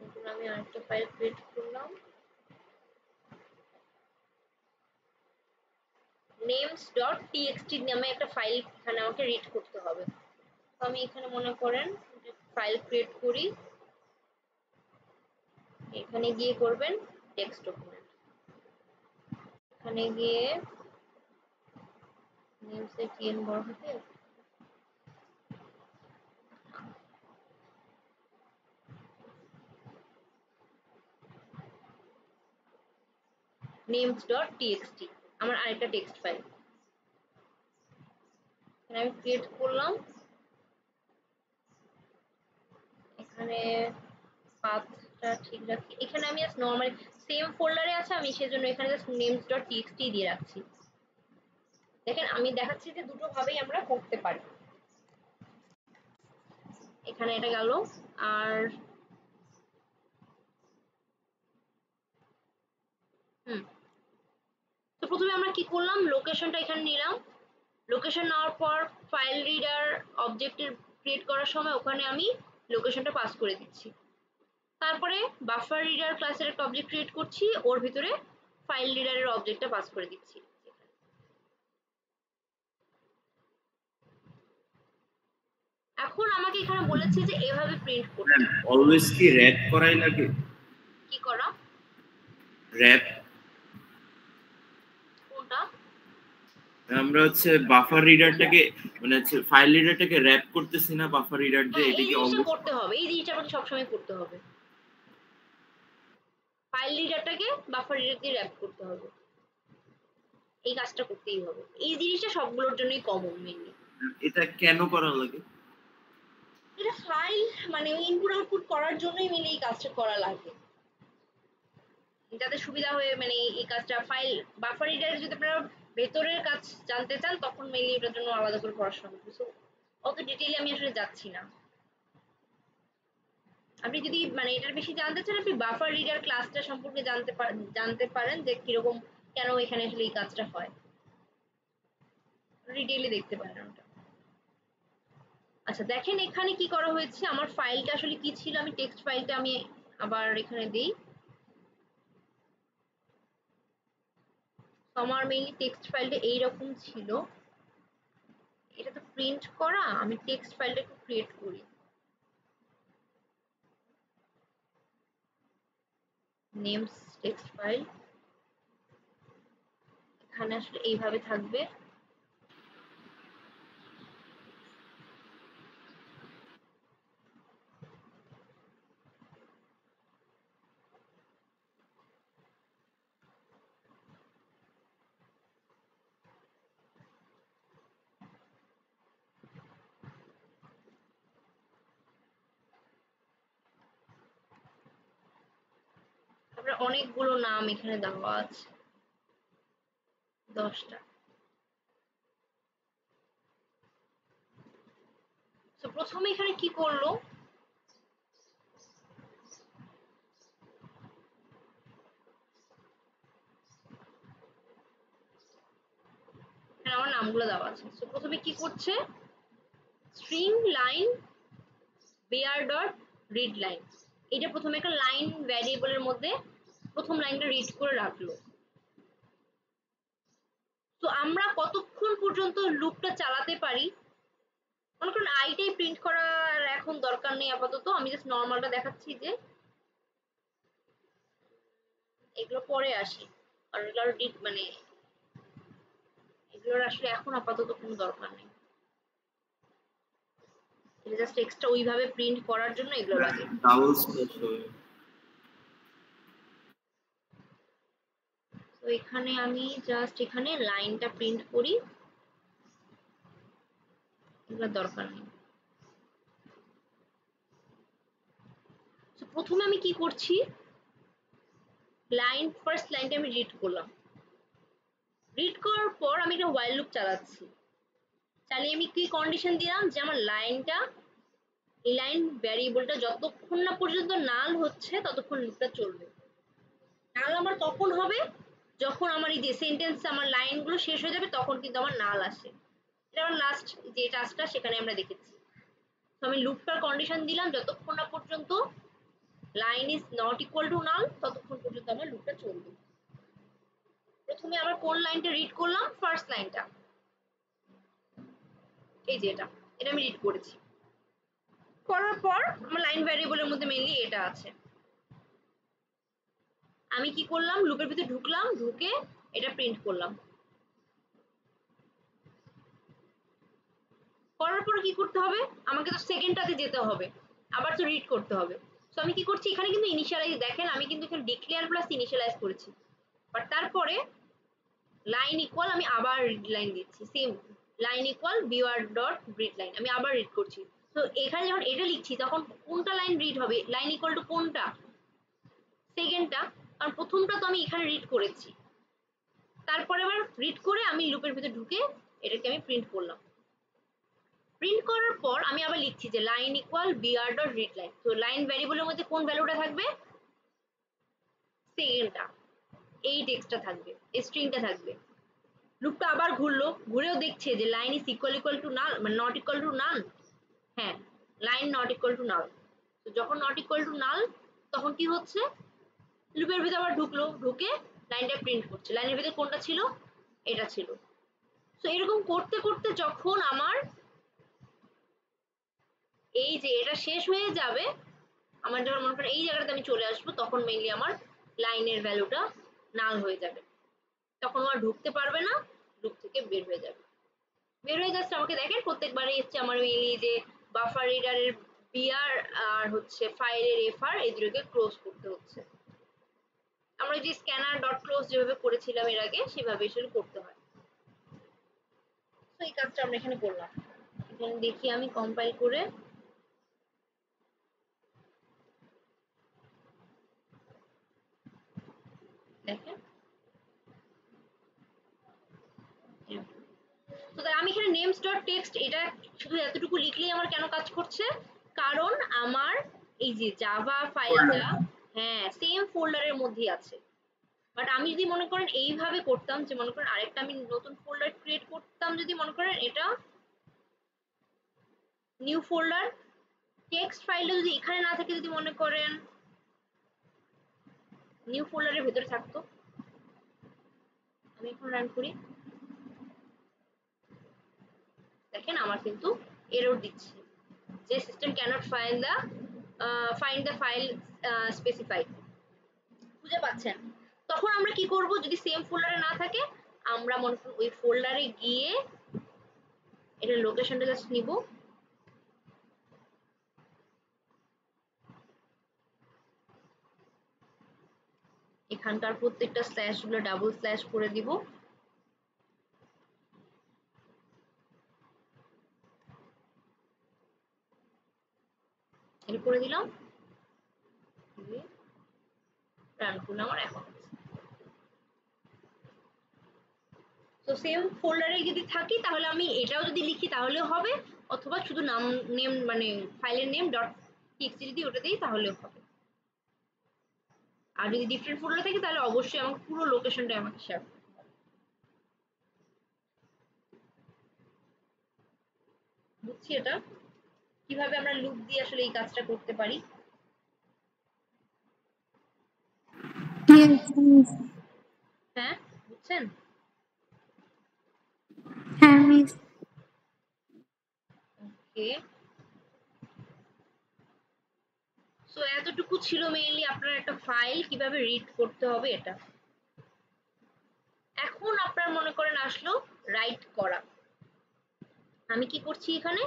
নতুন আমি আরেকটা ফাইল ক্রিয়েট করলাম, names.txt নামে একটা ফাইল এখানে আমাকে রিড করতে হবে। তো আমি এখানে মনে করেন ফাইল ক্রিয়েট করি, এখানে গিয়ে করবেন টেক্সট ডকুমেন্ট, এখানে গিয়ে নেমস এর কি বড় হাতে, names.txt আমার আরেকটা টেক্সট ফাইল আমি ক্রিয়েট করলাম। এখানে পাথটা ঠিক রাখি, এখানে আমি জাস্ট নরমালি সেম ফোল্ডারে আছে, আমি সেজন্য এখানে জাস্ট names.txt দিয়ে রাখছি। দেখেন আমি দেখাচ্ছি যে দুটো ভাবেই আমরা করতে পারি। এখানে এটা গেল, আর তো প্রথমে আমরা কি করলাম, লোকেশনটা এখানে নিলাম, লোকেশন নেওয়ার পর ফাইল রিডার অবজেক্টের ক্রিয়েট করার সময় ওখানে আমি লোকেশনটা পাস করে দিচ্ছি। তারপরে বাফার রিডার ক্লাসের একটা অবজেক্ট ক্রিয়েট করছি, ওর ভিতরে ফাইল রিডারের অবজেক্টটা পাস করে দিচ্ছি। এখন আমাকে এখানে বলেছে যে এভাবে প্রিন্ট করতে।
অলওয়েজ কি র‍্যাপ করাই লাগে?
কি করা?
র‍্যাপ।
কোনটা?
আমরা হচ্ছে বাফার রিডারটাকে মানে হচ্ছে ফাইল রিডারটাকে র‍্যাপ করতেছি না বাফার রিডার দিয়ে, এটা কি
অলওয়েজ করতে হবে? এই জিনিসটা আমাকে সবসময় করতে হবে, ফাইল রিডারটাকে বাফার রিডার দিয়ে র‍্যাপ করতে হবে, এই কাজটা করতেই হবে। এই জিনিসটা সবগুলোর জন্যই কমন মেইনলি।
এটা কেন করা লাগে?
এটা ফাইল মানে ইনপুট আউটপুট করার জন্যই মেনলি এই কাজটা করা লাগে, যাতে সুবিধা হয়ে মানে এই কাজটা ফাইল বাফার রিডারে যদি আপনারা ভেতরের কাজ জানতে চান তখন মেনলি এটার জন্য আলাদা করে পড়াশোনা করতে, সো অত ডিটেইলে আমি আসলে যাচ্ছি না। আপনি যদি মানে এটার বেশি জানতে চান আপনি বাফার রিডার ক্লাসটা সম্পর্কে জানতে পারেন যে কিরকম কেন এখানে আসলে এই কাজটা হয়, ডিটেইলে দেখতে পারেন ওটা। আচ্ছা দেখেন এখানে কি করা হয়েছে, আমার ফাইলটা আসলে কি ছিল, আমি টেক্সট ফাইলটা আমি আবার এখানে দিই। আমার মেইনলি টেক্সট ফাইলটা এইরকম ছিল, এটা তো প্রিন্ট করা, আমি টেক্সট ফাইলটা একটু ক্রিয়েট করি। নেমস টেক্সট ফাইল এখানে আসলে এইভাবে থাকবে। তারপরে অনেকগুলো নাম এখানে দেওয়া আছে, 10টা। তো প্রথমে এখানে কি করলো, এখানে আমার নামগুলো দেওয়া আছে। তো প্রথমে কি করছে, string line BR dot read line, এটা প্রথমে একটা লাইন ভ্যারিয়েবলের মধ্যে প্রথম লাইনটা রিড করে রাখলো। তো আমরা কতক্ষণ পর্যন্ত লুপটা চালাতে পারি, মনে করুন আইটাই প্রিন্ট করার এখন দরকার নেই আপাতত, আমি জাস্ট নর্মালটা দেখাচ্ছি যে এগুলো পরে আসি, কারণ এগুলোর মানে এগুলোর আসলে এখন আপাতত কোনো দরকার নেই, এটা জাস্ট এক্সট্রা ওইভাবে প্রিন্ট করার জন্য এগুলো লাগে।
ডাবল স্ল্যাশ হবে।
তো এখানে আমি জাস্ট এখানে লাইনটা প্রিন্ট করি, এগুলো দরকার নেই। তো প্রথমে আমি কি করছি, লাইন ফার্স্ট লাইনটা আমি রিড করলাম, রিড করার পর আমি একটা while লুপ চালাচ্ছি, চালিয়ে আমি কি কন্ডিশন দিলাম যে আমার লাইনটা এই লাইন ভ্যারিয়েবলটা যতক্ষণ না পর্যন্ত নাল হচ্ছে ততক্ষণ লুপটা চলবে। নাল আমার কখন হবে, যখন আমার এই যে সেন্টেন্স আমার লাইনগুলো শেষ হয়ে যাবে তখন কিন্তু আমার নাল আসে, এটা আমার লাস্ট যে টাস্কটা সেখানে আমরা দেখেছি। তো আমি লুপটার কন্ডিশন দিলাম যতক্ষণ না পর্যন্ত line is not equal to নাল ততক্ষণ পর্যন্ত আমার লুপটা চলবে। প্রথমে আবার কোন লাইনটা রিড করলাম, ফার্স্ট লাইনটা, এই যে এটা আমি রিড করেছি, করার পর আমার লাইন ভ্যারিয়েবলের মধ্যে মেইনলি এটা আছে, আমি কি করলাম লুপের ভিতরে ঢুকলাম, ঢুকে এটা প্রিন্ট করলাম, করার পর কি করতে হবে, আমাকে তো সেকেন্ডটাতে যেতে হবে, আবার তো রিড করতে হবে। তো আমি কি করছি এখানে কিন্তু ইনিশিয়ালাইজ, দেখেন আমি কিন্তু এখানে ডিক্লেয়ার প্লাস ইনিশিয়ালাইজ করেছি, বাট তারপরে লাইন ইকুয়াল আমি আবার রিড লাইন দিচ্ছি, same line equal beware dot read line আমি আবার রিড করছি। তো এখানে যখন এটা লিখছি তখন কোনটা লাইন রিড হবে, লাইন ইকুয়াল টু কোনটা, সেকেন্ডটা, কারণ প্রথমটা তো আমি এখানে রিড করেছি, তারপরে আবার রিড করে আমি লুপের ভিতরে ঢুকে এটাকে আমি প্রিন্ট করলাম। প্রিন্ট করার পর আমি আবার লিখছি যে line equal BR dot read line, তো লাইন ভ্যারিয়েবলের মধ্যে কোন ভ্যালুটা থাকবে, সেকেন্ডটা, এই টেক্সটটা থাকবে, এই স্ট্রিংটা থাকবে। লুপটা আবার ঘুরলো, ঘুরেও দেখছে যে লাইন ইজ ইকুয়াল টু নাল মানে নট ইকুয়াল টু নাল, হ্যাঁ লাইন নট ইকুয়াল টু নাল। তো যখন নট ইকুয়াল টু নাল তখন কি হচ্ছে, লুপের ভিতরে আবার ঢুকলো, ঢুকে লাইনটা প্রিন্ট করছে, লাইনের ভিতরে কোনটা ছিল, এটা ছিল। তো এরকম করতে করতে যখন আমার এই যে এটা শেষ হয়ে যাবে, আমার যখন মনে করেন এই জায়গাটাতে আমি চলে আসবো তখন মেইনলি আমার লাইনের ভ্যালুটা নাল হয়ে যাবে, তখন আমার ঢুকতে পারবে না, লুপ থেকে বের হয়ে যাবে। বের হয়ে যাচ্ছে আমাকে দেখেন প্রত্যেকবারই হচ্ছে আমার মেইনলি যে বাফার রিডারের বিআর আর হচ্ছে ফাইলের এফআর এই দুটোকে ক্লোজ করতে হচ্ছে, আমরা যে স্ক্যানার ডট ক্লোজ যেভাবে করেছিলাম এর আগে সেভাবে আসলে করতে হয়। তো এই কাজটা আমরা এখানে করলাম, এখানে দেখি আমি কম্পাইল করে দেখেন তো আমি এখানে names.txt এটা শুধু এতটুকু লিখলেই আমার কেন কাজ করছে, কারণ আমার এই যে জাভা ফাইলটা হ্যাঁ সেম ফোল্ডারের মধ্যেই আছে। বাট আমি যদি মনে করেন এইভাবে করতাম, যে মনে করেন আরেকটা আমি নতুন ফোল্ডার ক্রিয়েট করতাম, যদি মনে করেন এটা নিউ ফোল্ডার, টেক্সট ফাইলটা যদি এখানে না থাকে, যদি মনে করেন নিউ ফোল্ডারের ভেতরে থাকতো, আমি এখন রান করি, দেখেন আমার কিন্তু এরর দিচ্ছে যে system cannot find the file specified. বুঝে পাচ্ছেন? তখন আমরা কি করব, যদি সেম ফোল্ডারে না থাকে আমরা মনে করুন ওই ফোল্ডারে গিয়ে এটা লোকেশনটা জাস্ট নিব, এখানকার প্রত্যেকটা স্ল্যাশ গুলো ডাবল স্ল্যাশ করে দিব, এটা করে দিলাম, রান করলাম, আমার এখন তো সেম ফোল্ডারে যদি থাকি তাহলে আমি এটাও যদি লিখি তাহলেও হবে, অথবা শুধু নাম নেম মানে ফাইলের নেম ডট টিএক্সটি যদি ওটা দিই তাহলেও হবে। আর যদি ডিফারেন্ট ফোল্ডারে থাকি তাহলে অবশ্যই আমাকে পুরো লোকেশনটা আমাকে শেয়ার করতে হবে। বুঝছি এটা কিভাবে আমরা লুপ দিয়ে আসলে এই কাজটা করতে পারি। হ্যাঁ বুঝছেন?
হ্যাঁ মিস।
ওকে, সো এতটুকু ছিল মেইনলি আপনার একটা ফাইল কিভাবে রিড করতে হবে এটা। এখন আপনার মনে করেন আসলো রাইট করা, আমি কি করছি এখানে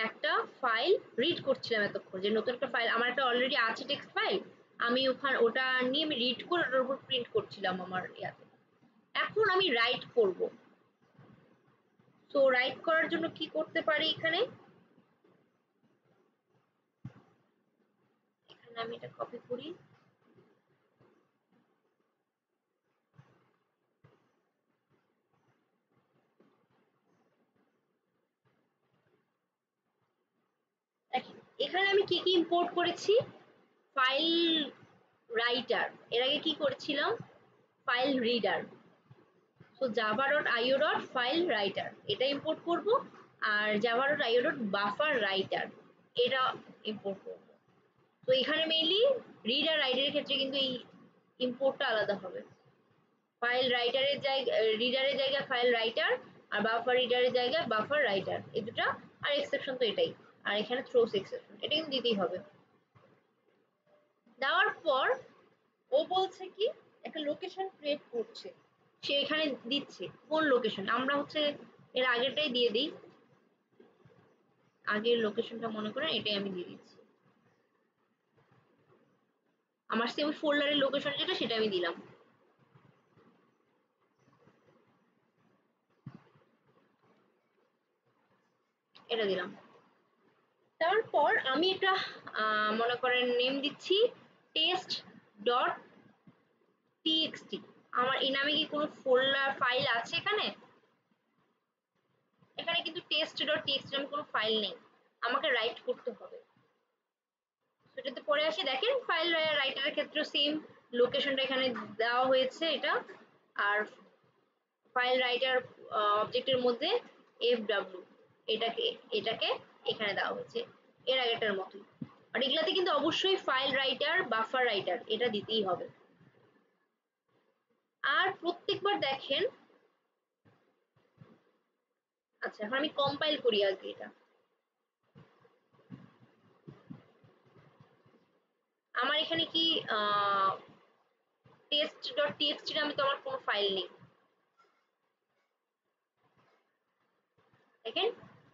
একটা ফাইল রিড করছিলাম এতক্ষণ, যে নতুন একটা ফাইল আমার একটা অলরেডি আছে টেক্সট ফাইল, আমি ওখানে ওটা নিয়ে আমি রিড করে ওটার উপর প্রিন্ট করছিলাম আমার ইয়াতে। এখন আমি রাইট করব, তো রাইট করার জন্য কি করতে পারি, এখানে আমি এটা কপি করি, এখানে আমি কি কি ইম্পোর্ট করেছি, ফাইল রাইটার, এর আগে কি করেছিলাম ফাইল রিডার, সো java.io.filewriter এটা ইম্পোর্ট করব, আর java.io.bufferwriter এটা ইম্পোর্ট করব। তো এখানে মেইনলি রিড আর রাইটারের ক্ষেত্রে কিন্তু এই ইম্পোর্টটা আলাদা হবে, ফাইল রাইটারের জায়গায় রিডারের জায়গায় ফাইল রাইটার, আর বাফার রিডারের জায়গায় বাফার রাইটার, এই দুটা। আর এক্সেপশন তো এটাই, আর এখানে থ্রোস এক্সেপশন, এটা কিন্তু দিতেই হবে। দেওয়ার পর ও বলছে কি একটা লোকেশন ক্রিয়েট করছে, সে এখানে দিচ্ছে কোন লোকেশন, আমরা হচ্ছে এর আগেরটাই দিয়ে দিই, আগের লোকেশনটা মনে করেন এটাই আমি দিয়ে দিচ্ছি, আমার সেম ফোল্ডারের লোকেশন যেটা সেটা আমি দিলাম। এটা দিলাম, তারপর আমি এটা মনে করেন নেম দিচ্ছি টেস্ট ডট টিএক্সটি, আমার এই নামে কি কোনো ফোল্ডার ফাইল আছে এখানে, এখানে কিন্তু টেস্ট ডট টিএক্সটি নামে কোনো ফাইল নেই, আমাকে রাইট করতে হবে। সেটাতে পরে আসি, দেখেন ফাইল রাইটারের ক্ষেত্রে সেম লোকেশনটা এখানে দেওয়া হয়েছে এটা, আর ফাইল রাইটার অবজেক্টের মধ্যে fw এটাকে এখানে দেওয়া হয়েছে এর আগেটার মতোই। আর এগুলাতে কিন্তু অবশ্যই ফাইল রাইটার বাফার রাইটার এটা দিতেই হবে। আর প্রত্যেকবার দেখেন, আচ্ছা এখন আমি কম্পাইল করি আগে এটা, আমার এখানে কি test.txt নামে তো আমার কোনো ফাইল নেই, দেখেন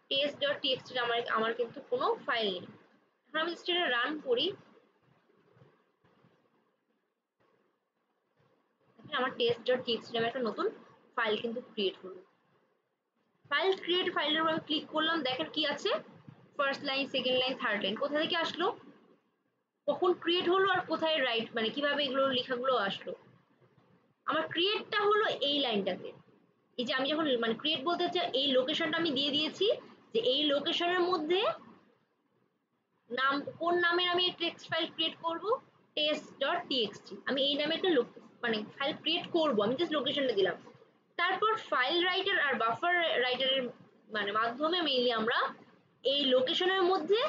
test.txt আমার কিন্তু কোনো ফাইল নেই। এখন আমি জাস্ট এটা রান করি, দেখেন আমার test.txt নামে একটা নতুন ফাইল কিন্তু ক্রিয়েট হলো। ফাইল ক্রিয়েট ফাইলের উপর আমি ক্লিক করলাম, দেখেন কি আছে first line second line third line, কোথা থেকে আসলো, কখন ক্রিয়েট হলো, আর কোথায় রাইট মানে কিভাবে এগুলো লেখাগুলো আসলো। আমার ক্রিয়েটটা হলো এই লাইনটাতে। এই যে আমি যখন মানে ক্রিয়েট বলতে হচ্ছে এই লোকেশনটা আমি দিয়ে দিয়েছি যে এই লোকেশনের মধ্যে নাম কোন নামের আমি টেক্সট ফাইল ক্রিয়েট করব, test.txt। আমি এই নামে একটা মানে ফাইল ক্রিয়েট করব, আমি জাস্ট লোকেশনটা দিলাম। তারপর ফাইল রাইটার আর বাফার রাইটারের মানে মাধ্যমে মেইনলি আমরা এই লোকেশনের মধ্যে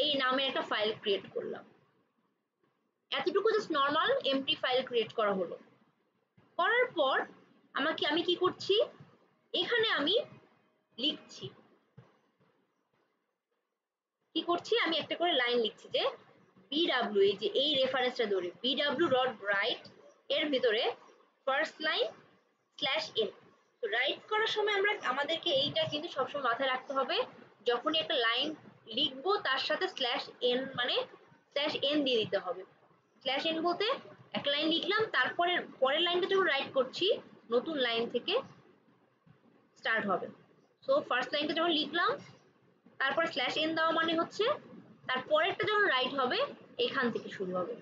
এই নামে একটা ফাইল ক্রিয়েট করলাম। এতটুকু just normal empty file create করা হলো। করার পর আমি কি করছি, এখানে আমি লিখছি, কি করছি আমি একটা করে লাইন লিখছি যে বিডব্লিউ, এই যে এই রেফারেন্সটা ধরে বিডব্লিউ ডট রাইট এর ভিতরে ফার্স্ট লাইন স্ল্যাশ এন। তো রাইট করার সময় আমাদেরকে এইটা কিন্তু সবসময় মাথায় রাখতে হবে, যখনই একটা লাইন লিখবো তার সাথে স্ল্যাশ এন মানে স্ল্যাশ এন দিয়ে দিতে হবে। স্ল্যাশ এন বলতে একটা লাইন লিখলাম, তারপরে পরের লাইনটা যখন রাইট করছি নতুন লাইন থেকে স্টার্ট হবে। সো ফার্স্ট লাইনটা যখন লিখলাম তারপর স্ল্যাশ এন দেওয়া মানে হচ্ছে তারপরেরটা যখন রাইট হবে এখান থেকে শুরু হবে।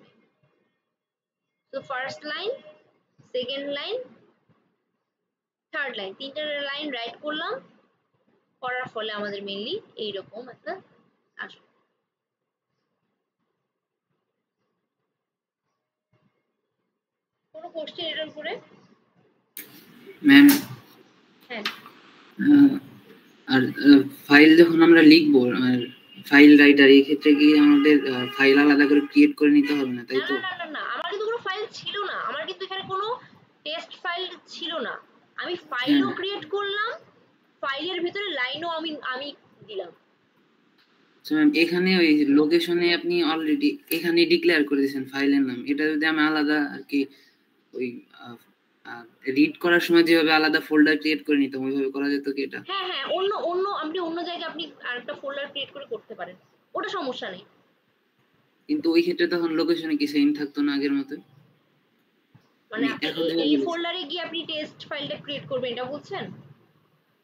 তো first line, second line, third line, তিনটা লাইন রাইট করলাম, করার ফলে আমাদের মেইনলি এইরকম একটা আসবে। কোনো কোশ্চেন এটার উপরে?
ম্যাম
হ্যাঁ,
আর ফাইল যখন আমরা লিখবো আর ফাইল রাইটার, এই ক্ষেত্রে কি আমাদের ফাইল আলাদা করে ক্রিয়েট করে নিতে হবে না, তাই
না
তো?
না না না, আমার কিন্তু কোনো ফাইল ছিল না, আমার কিন্তু এখানে কোনো টেক্সট ফাইল ছিল না। আমি ফাইলও ক্রিয়েট করলাম, ফাইলের ভিতরে লাইনও আমি দিলাম।
ম্যাম এখানে ওই লোকেশনে আপনি অলরেডি এখানে ডিক্লেয়ার করে দিয়েছেন ফাইলের নাম, এটা যদি আমি আলাদা আর কি ওই রিড করার সময় যেভাবে আলাদা ফোল্ডার ক্রিয়েট করে নিতাম ওইভাবে করা যেত কি এটা?
হ্যাঁ হ্যাঁ, অন্য অন্য আপনি অন্য জায়গায় আপনি আরেকটা ফোল্ডার ক্রিয়েট করে করতে পারেন, ওটা সমস্যা নেই।
কিন্তু ওই ক্ষেত্রে তখন লোকেশনে কি সেম থাকতো না আগের মতো?
মানে
এখন
এই ফোল্ডারে গিয়ে আপনি টেক্সট ফাইলটা ক্রিয়েট করবেন এটা বলছেন?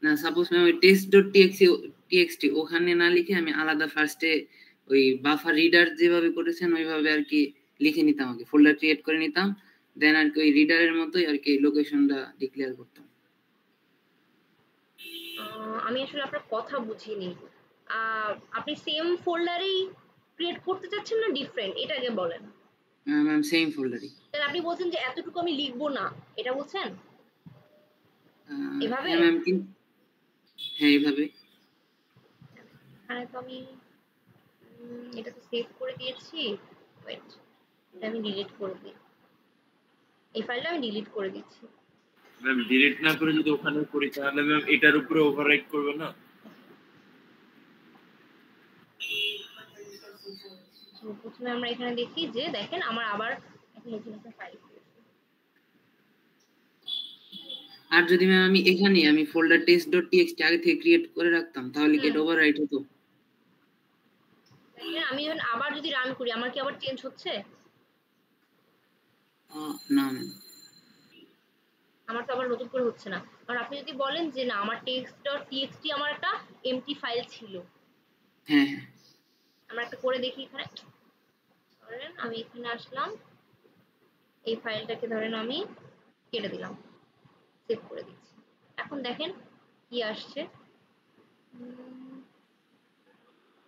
না, সাপোজ ম্যাম ওই test.txt ওখানে না লিখে আমি আলাদা ফার্স্টে ওই বাফার রিডার যেভাবে করেছেন ওইভাবে আর কি লিখে নিতাম, আগে ফোল্ডার ক্রিয়েট করে নিতাম, দেন আর কি ওই রিডারের মতোই আর কি লোকেশনটা ডিক্লেয়ার করতাম।
আমি আসলে আপনার কথা বুঝিনি। আপনি সেম ফোল্ডারেই ক্রিয়েট করতে চাচ্ছেন না ডিফারেন্ট, এটা আগে বলেন।
ম্যাম সেম ফোল্ডারই।
তাহলে আপনি বলছেন যে এতটুকু আমি লিখবো না, এটা বলছেন এভাবে?
হ্যাঁ ম্যাম, হ্যাঁ এইভাবে।
তো আমি এটা তো সেভ করে দিয়েছি, ওয়েট, এটা আমি ডিলিট করে দিই, এই ফাইলটা আমি ডিলিট করে দিচ্ছি।
ম্যাম ডিলিট না করে যদি ওখানে করি তাহলে ম্যাম এটার উপরে ওভাররাইট করবে না?
প্রথমে আমরা এখানে দেখি যে দেখেন আমার আবার একটা নতুন একটা ফাইল।
আর যদি ম্যাম আমি এখানে আমি ফোল্ডার test.txt আগে থেকে ক্রিয়েট করে রাখতাম তাহলে কি এটা ওভাররাইট হতো?
আমি এখন আবার যদি রান করি আমার কি আবার চেঞ্জ হচ্ছে?
না ম্যাম,
আমার তো আবার নতুন করে হচ্ছে না, কারণ আপনি যদি বলেন যে না আমার text.txt আমার একটা এমটি ফাইল ছিল।
হ্যাঁ হ্যাঁ,
আমরা একটা করে দেখি এখানে, ধরেন আমি এখানে আসলাম, এই ফাইলটাকে ধরেন আমি কেটে দিলাম, সেভ করে দিচ্ছি। এখন দেখেন কি আসছে।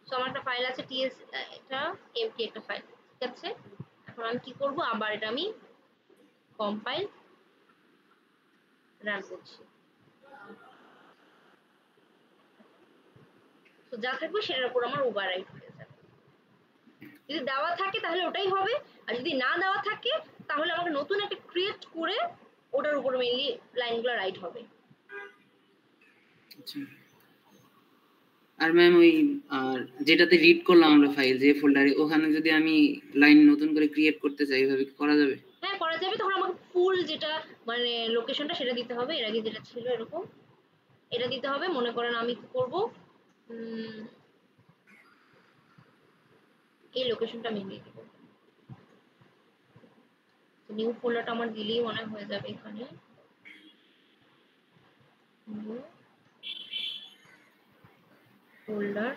সো আমার একটা ফাইল আছে টিএস, এটা এমটি একটা ফাইল, ঠিক আছে। এখন আমি কি করব, আবার এটা আমি কম্পাইল রান করছি। তো যা থাকবে সেটার উপর আমার ওভাররাইট হয়ে যাবে। যদি দেওয়া থাকে তাহলে ওটাই হবে, আর যদি না দেওয়া থাকে তাহলে আমাকে নতুন একটা ক্রিয়েট করে ওটার উপর মেইনলি লাইনগুলো রাইট হবে।
আচ্ছা। আর ম্যাম ওই যেটাতে রিড করলাম আমরা ফাইল যে ফোল্ডারে, ওখানে যদি আমি লাইন নতুন করে ক্রিয়েট করতে চাই এভাবে কি করা যাবে?
হ্যাঁ করা যাবে, তখন আমাকে ফুল যেটা মানে লোকেশনটা সেটা দিতে হবে, এর আগে যেটা ছিল এরকম এটা দিতে হবে। মনে করেন আমি কি করব, এই লোকেশনটা আমি দিয়ে দিব, নিউ ফোল্ডারটা আমার দিলেই মনে হয়ে যাবে এখানে। ফোল্ডার,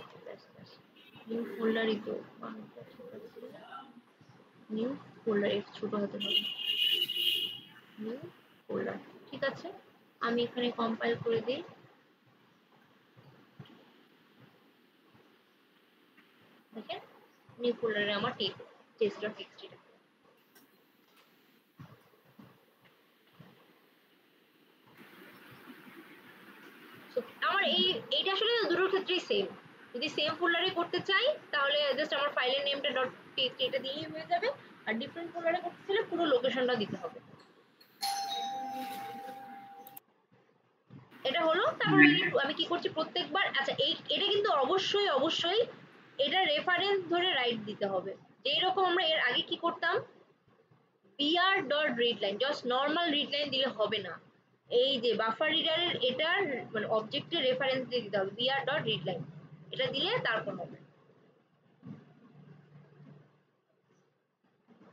নিউ ফোল্ডারই তো নিউ ফোল্ডার, ছোট হতে হবে, নিউ ফোল্ডার। ঠিক আছে, আমি এখানে কম্পাইল করে দিই। দেখেন নিউ ফোল্ডারে আমার test.txt আমার এইটা আসলে দুটোর ক্ষেত্রেই সেম। যদি সেম ফোল্ডারে করতে চাই তাহলে জাস্ট আমার ফাইলের নেমটা .txt এটা দিয়েই হয়ে যাবে, আর ডিফারেন্ট ফোল্ডারে করতে চাইলে পুরো লোকেশনটা দিতে হবে। এটা হলো। তারপর আমি কি করছি প্রত্যেকবার, আচ্ছা এটা কিন্তু অবশ্যই এটা রেফারেন্স ধরে রাইট দিতে হবে। যেই রকম আমরা এর আগে কি করতাম, br.readline জাস্ট নরমাল রিডলাইন দিলে হবে না, এই যে বাফার রিডারের এটার মানে অবজেক্টের রেফারেন্স দিয়ে দিতে হবে br.readline, এটা দিলে তারপর হবে।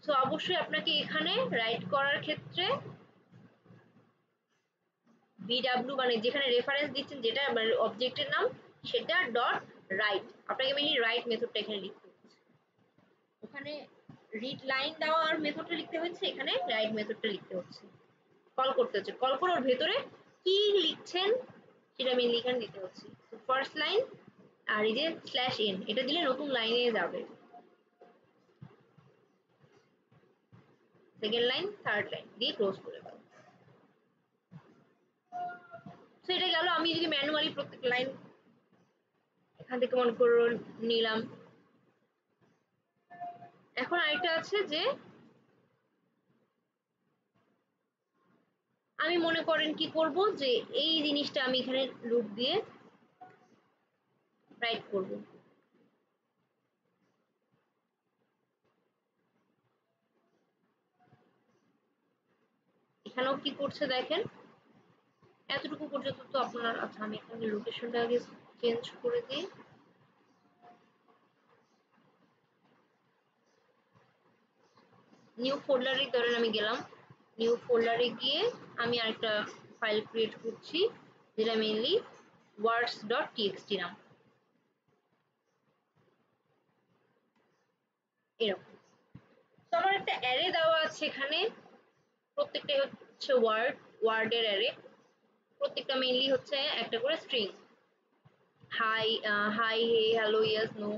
সো অবশ্যই আপনাকে এখানে রাইট করার ক্ষেত্রে bw মানে যেখানে রেফারেন্স দিচ্ছেন যেটা মানে অবজেক্টের নাম সেটা ডট রাইট, আপনাকে মেইনলি রাইট মেথডটা এখানে লিখতে হচ্ছে। ওখানে রিড লাইন দেওয়ার মেথডটা লিখতে হচ্ছে, এখানে রাইট মেথডটা লিখতে হচ্ছে, কল করতে হচ্ছে। কল করে ওর ভেতরে কি লিখছেন সেটা মেইনলি এখানে দিতে হচ্ছে। তো ফার্স্ট লাইন আর এই যে /n এটা দিলে নতুন লাইনে যাবে, সেকেন্ড লাইন থার্ড লাইন দিয়ে ক্লোজ করে দাও। তো এটা গেল। আমি যদি ম্যানুয়ালি প্রত্যেক লাইন এখান থেকে মনে করে নিলাম। এখন আরেকটা আছে যে আমি মনে করেন কি করব যে এই জিনিসটা আমি এখানে লুপ দিয়ে রাইট করব। এখানেও কি করছে দেখেন, এতটুকু পর্যন্ত তো আপনার। আচ্ছা আমি এখানে লোকেশনটা আগে চেঞ্জ করে দিই। নিউ ফোল্ডারে ধরেন আমি গেলাম, নিউ ফোল্ডারে গিয়ে আমি আরেকটা ফাইল ক্রিয়েট করছি যেটা মেইনলি words.txt নাম, এরকম। তো আমার একটা অ্যারে দেওয়া আছে এখানে, প্রত্যেকটাই হচ্ছে ওয়ার্ডের অ্যারে, প্রত্যেকটা মেইনলি হচ্ছে একটা করে string, hi hi hey hello yes no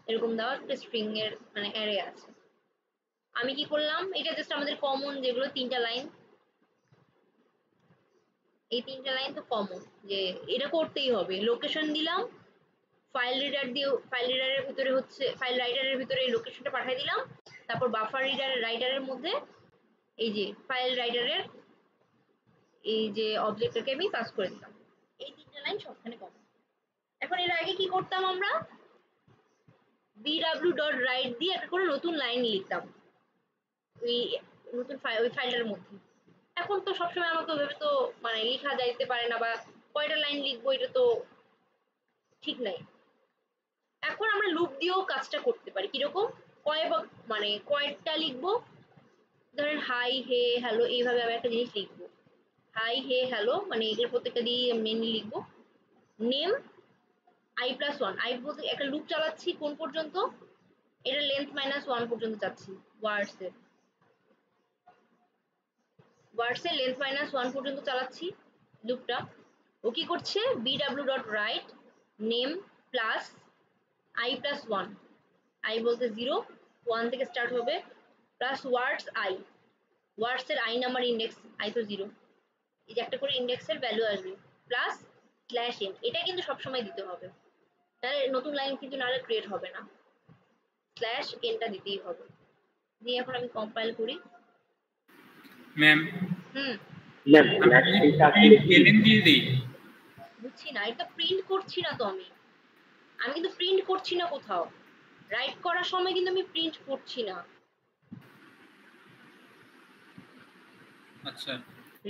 এরকম দেওয়া একটা স্ট্রিং এর মানে অ্যারে আছে। আমি কি করলাম, এটা জাস্ট আমাদের কমন যেগুলো তিনটা লাইন, এই তিনটা লাইন তো কমন যে এটা করতেই হবে। লোকেশন দিলাম, ফাইল রিডার দিয়ে ফাইল রিডারের ভিতরে হচ্ছে ফাইল রাইটারের ভিতরে এই লোকেশনটা পাঠিয়ে দিলাম, তারপর বাফার রাইটারের মধ্যে এই যে ফাইল রাইটারের এই যে অবজেক্টটাকে আমি পাস করে দিলাম। এই তিনটা লাইন সবখানে কমন। এখন এর আগে কি করতাম আমরা, bw.write দিয়ে একটা করে নতুন লাইন লিখতাম ওই নতুন ওই ফাইলটার মধ্যে। এখন তো সবসময় আমাকে ওইভাবে তো মানে লেখা যাইতে পারে না, বা কয়টা লাইন লিখবো এটা তো ঠিক নাই। এখন আমরা লুপ দিয়েও কাজটা করতে পারি। কিরকম, মানে কয়েকটা লিখবো, ধরেন হাই হে হ্যালো এইভাবে আমি একটা জিনিস লিখবো, হাই হে হ্যালো মানে এগুলোর প্রত্যেকটা দিয়ে মেনলি লিখবো। নেম i+1, আই বলতে একটা লুপ চালাচ্ছি কোন পর্যন্ত, এটা লেন্থ -1 পর্যন্ত চাচ্ছি ওয়ার্ডসের লেন্থ -1 পর্যন্ত চালাচ্ছি লুপটা। ও কি করছে, bw.write name plus i+1, i বলতে 0, 1 থেকে স্টার্ট হবে, প্লাস ওয়ার্ডস এর i নাম্বার ইন্ডেক্স, i তো 0, এই যে একটা করে ইন্ডেক্সের ভ্যালু আসবে, প্লাস /n, এটা কিন্তু সবসময় দিতে হবে, তাহলে নতুন লাইন কিন্তু নাহলে ক্রিয়েট হবে না, /nটা দিতেই হবে। দিয়ে এখন আমি কম্পাইল করি।
ম্যাম
ম্যাম
এলএন দিয়ে দেই,
বুঝছি না, এটা প্রিন্ট করছি না তো আমি কিন্তু প্রিন্ট করছি না কোথাও, রাইট করার সময় কিন্তু আমি প্রিন্ট করছি না।
আচ্ছা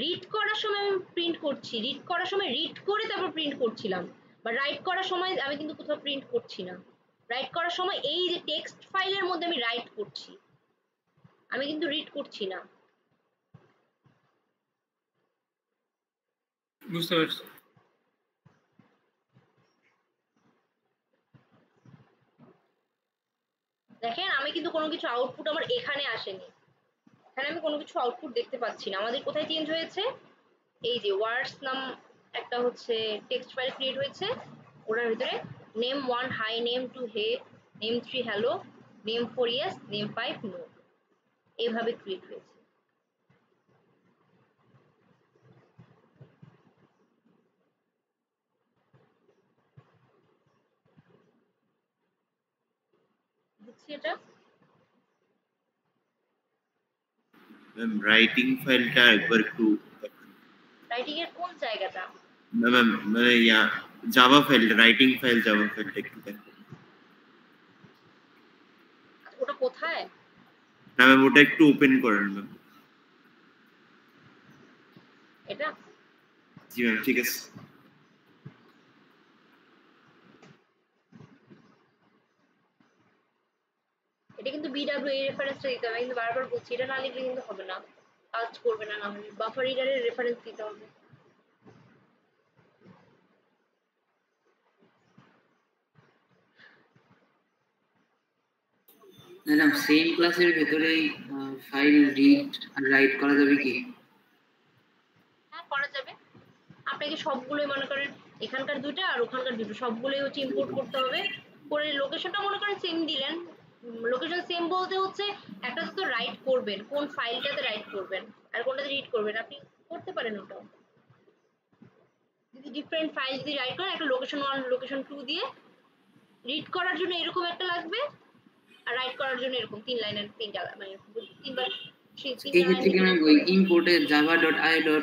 রিড করার সময় আমি প্রিন্ট করছি, রিড করার সময় রিড করে তারপর প্রিন্ট করছিলাম, বা রাইট করার সময় আমি কিন্তু কোথাও প্রিন্ট করছি না। রাইট করার সময় এই যে টেক্সট ফাইলের মধ্যে আমি রাইট করছি, আমি কিন্তু রিড করছি না।
বুঝতে পারছি।
দেখেন আমি কিন্তু কোনো কিছু আউটপুট আমার এখানে আসেনি, এখানে আমি কোনো কিছু আউটপুট দেখতে পাচ্ছি না। আমাদের কোথায় চেঞ্জ হয়েছে? এই যে ওয়ার্ডস নাম একটা হচ্ছে টেক্সট ফাইল ক্রিয়েট হয়েছে, ওটার ভিতরে name 1 hi, name 2 hey, name 3 hello, name 4 yes, name 5 no, এইভাবে ক্রিয়েট হয়েছে। বুঝছি এটা।
ম্যাম রাইটিং ফাইলটা একবার একটু
রাইটিং এর কোন জায়গাটা?
ম্যাম মানে Java file, writing file Java ফাইলটা একটু দেখো
ওটা কোথায়?
না ম্যাম, ওটা একটু ওপেন করেন ম্যাম।
এটা
জি ম্যাম, ঠিক আছে।
এটা কিন্তু বিডব্লিউ রেফারেন্সটা দিতে হবে, কিন্তু বারবার বলছি এটা না লিখলে কিন্তু হবে না, কাজ করবে না। না হলে বাফার রিডারের রেফারেন্স দিতে হবে।
ম্যাডাম সেম ক্লাসের ভেতরেই ফাইল রিড আর রাইট করা যাবে কি?
হ্যাঁ, করা যাবে। আপনাকে সবগুলোই মনে করেন এখানকার দুটো আর ওখানকার দুটো সবগুলোই হচ্ছে ইম্পোর্ট করতে হবে। করে লোকেশনটা মনে করেন সেম দিলেন। লোকেশন সেম বলতে হচ্ছে একটা তো রাইট করবেন, কোন ফাইলটাতে রাইট করবেন আর কোনটাতে রিড করবেন, আপনি করতে পারেন ওটাও। যদি ডিফারেন্ট ফাইল যদি রাইট করেন, একটা লোকেশন 1 লোকেশন 2 দিয়ে রিড করার জন্য এরকম একটা লাগবে, আর রাইট করার জন্য এরকম 3 লাইনের 3টা মানে 3বার
এই
3টা লাইন
ক্ষেত্রে কি ম্যাম ওই ইম্পোর্টের java.io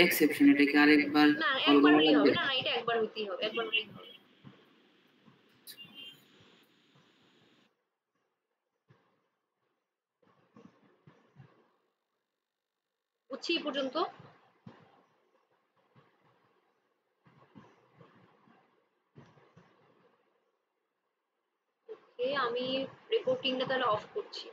এক্সেপশন এটাকে আরেকবার
না,
কল
একবার
করা
হলেই
লাগবে?
হবে। না, এটা একবার হতেই হবে, একবার হলেই হবে। বুঝছি এই পর্যন্ত। ওকে, আমি রেকর্ডিংটা তাহলে অফ করছি।